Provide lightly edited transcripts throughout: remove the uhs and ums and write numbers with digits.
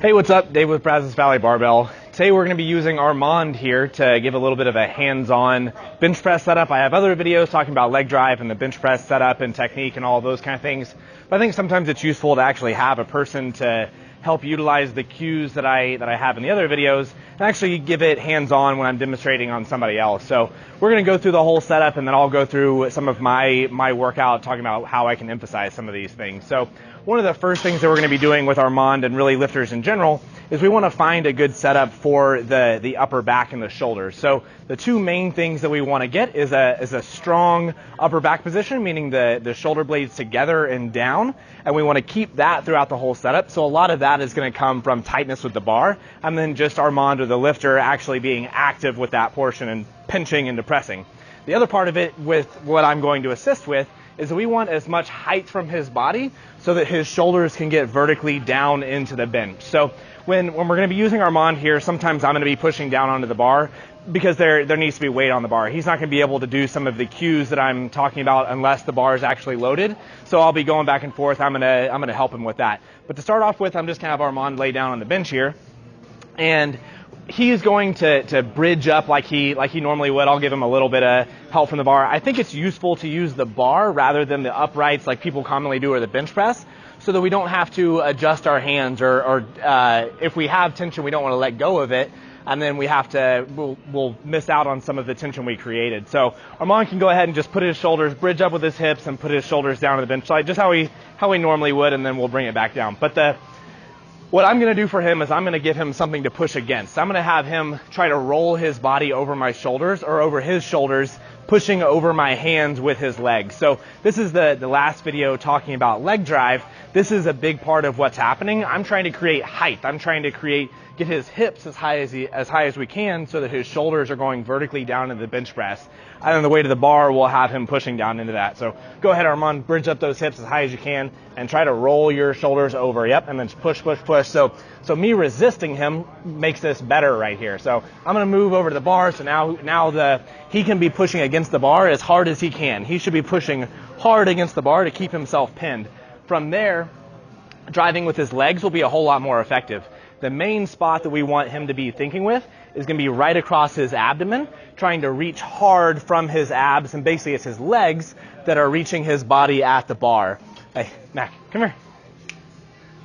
Hey, what's up? Dave with Brazos Barbell. Today we're going to be using Armand here to give a little bit of a hands-on bench press setup. I have other videos talking about leg drive and the bench press setup and technique and all of those kind of things. But I think sometimes it's useful to actually have a person to help utilize the cues that I have in the other videos and actually give it hands-on when I'm demonstrating on somebody else. So we're going to go through the whole setup, and then I'll go through some of my workout talking about how I can emphasize some of these things. So one of the first things that we're going to be doing with Armand and really lifters in general is we want to find a good setup for the upper back and the shoulders. So the two main things that we want to get is a strong upper back position, meaning the shoulder blades together and down, and we want to keep that throughout the whole setup. So a lot of that is going to come from tightness with the bar, and then just Armand or the lifter actually being active with that portion and pinching and depressing. The other part of it with what I'm going to assist with is that we want as much height from his body so that his shoulders can get vertically down into the bench. So when we're going to be using Armand here, sometimes I'm going to be pushing down onto the bar because there needs to be weight on the bar. He's not going to be able to do some of the cues that I'm talking about unless the bar is actually loaded. So I'll be going back and forth. I'm going to help him with that. But to start off with, I'm just going to have Armand lay down on the bench here, and he is going to bridge up like he normally would. I'll give him a little bit of help from the bar. I think it's useful to use the bar rather than the uprights like people commonly do or the bench press, so that we don't have to adjust our hands or if we have tension, we don't want to let go of it, and then we'll miss out on some of the tension we created. So Armand can go ahead and just put his shoulders, bridge up with his hips, and put his shoulders down to the bench side, just how he normally would, and then we'll bring it back down. But what I'm going to do for him is I'm going to give him something to push against. I'm going to have him try to roll his body over my shoulders or over his shoulders, pushing over my hands with his legs. So this is the last video talking about leg drive. This is a big part of what's happening. I'm trying to create height. I'm trying to get his hips as high as we can so that his shoulders are going vertically down into the bench press. And on the way to the bar, we'll have him pushing down into that. So go ahead, Armand, bridge up those hips as high as you can and try to roll your shoulders over. Yep, and then push, push, push. So me resisting him makes this better right here. So I'm going to move over to the bar. So now he can be pushing against the bar as hard as he can. He should be pushing hard against the bar to keep himself pinned. From there, driving with his legs will be a whole lot more effective. The main spot that we want him to be thinking with is going to be right across his abdomen, trying to reach hard from his abs, and basically it's his legs that are reaching his body at the bar. Hey, Mac, come here.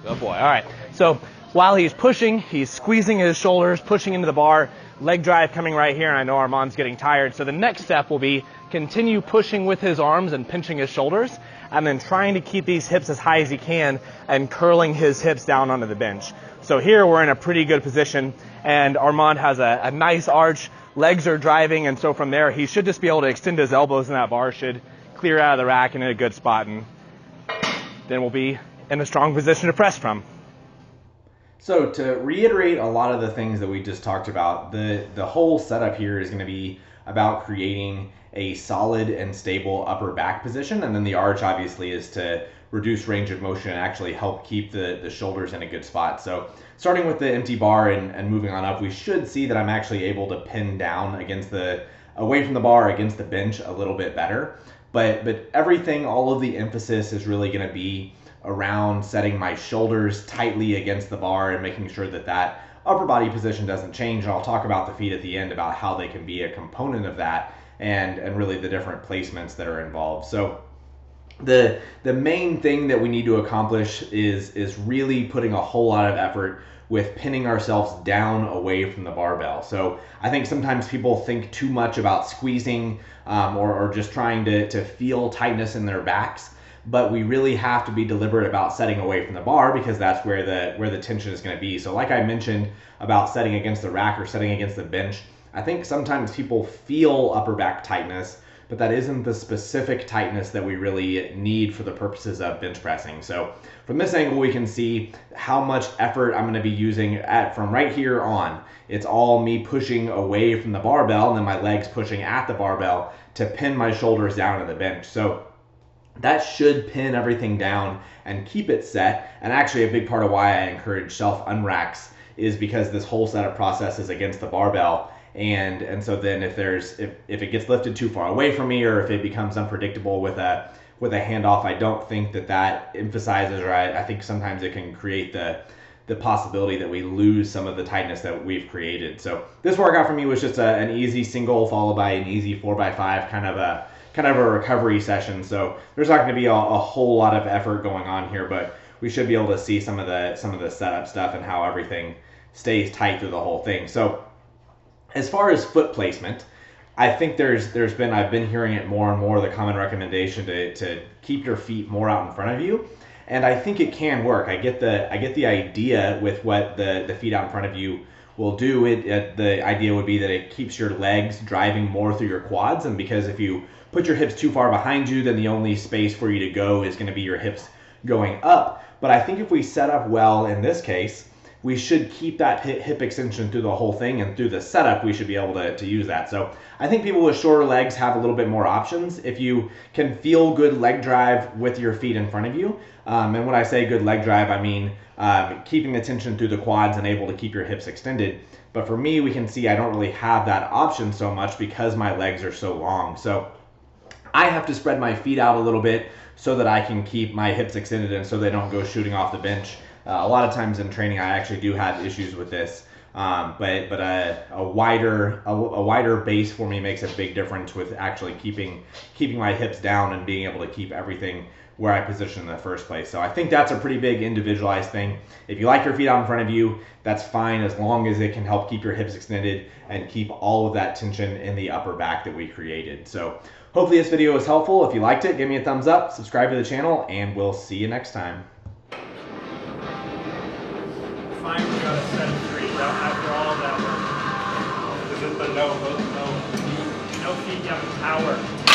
Good boy. All right. So while he's pushing, he's squeezing his shoulders, pushing into the bar, leg drive coming right here, and I know Armand's getting tired. So the next step will be continue pushing with his arms and pinching his shoulders, and then trying to keep these hips as high as he can and curling his hips down onto the bench. So here we're in a pretty good position, and Armand has a nice arch, legs are driving, and so from there he should just be able to extend his elbows, and that bar should clear out of the rack and in a good spot, and then we'll be in a strong position to press from. So to reiterate a lot of the things that we just talked about, the whole setup here is going to be about creating a solid and stable upper back position, and then the arch obviously is to reduce range of motion and actually help keep the shoulders in a good spot. So starting with the empty bar and moving on up, we should see that I'm actually able to pin down away from the bar against the bench a little bit better. But everything, all of the emphasis is really going to be around setting my shoulders tightly against the bar and making sure that upper body position doesn't change. And I'll talk about the feet at the end about how they can be a component of that and really the different placements that are involved. So the main thing that we need to accomplish is really putting a whole lot of effort with pinning ourselves down away from the barbell. So I think sometimes people think too much about squeezing or just trying to feel tightness in their backs, but we really have to be deliberate about setting away from the bar because that's where the tension is going to be. So like I mentioned about setting against the rack or setting against the bench, I think sometimes people feel upper back tightness, but that isn't the specific tightness that we really need for the purposes of bench pressing. So from this angle, we can see how much effort I'm going to be using from right here on. It's all me pushing away from the barbell and then my legs pushing at the barbell to pin my shoulders down to the bench. So that should pin everything down and keep it set. And actually a big part of why I encourage self-unracks is because this whole setup process is against the barbell. And so then if it gets lifted too far away from me, or if it becomes unpredictable with a handoff, I don't think that emphasizes, or I think sometimes it can create the possibility that we lose some of the tightness that we've created. So this workout for me was just an easy single followed by an easy 4x5 kind of a recovery session. So there's not going to be a whole lot of effort going on here, but we should be able to see some of the setup stuff and how everything stays tight through the whole thing. So as far as foot placement, I think I've been hearing it more and more, the common recommendation to keep your feet more out in front of you. And I think it can work. I get the idea with what the feet out in front of you will do. The idea would be that it keeps your legs driving more through your quads, and because if you put your hips too far behind you, then the only space for you to go is going to be your hips going up. But I think if we set up well in this case, we should keep that hip extension through the whole thing, and through the setup we should be able to use that. So I think people with shorter legs have a little bit more options. If you can feel good leg drive with your feet in front of you, and when I say good leg drive, I mean keeping the tension through the quads and able to keep your hips extended. But for me, we can see I don't really have that option so much because my legs are so long. So I have to spread my feet out a little bit so that I can keep my hips extended and so they don't go shooting off the bench. A lot of times in training, I actually do have issues with this, but a wider base for me makes a big difference with actually keeping my hips down and being able to keep everything where I position in the first place. So I think that's a pretty big individualized thing. If you like your feet out in front of you, that's fine, as long as it can help keep your hips extended and keep all of that tension in the upper back that we created. So hopefully this video was helpful. If you liked it, give me a thumbs up, subscribe to the channel, and we'll see you next time. Finally got a set of 3 after all of that work. This is the no feet down power.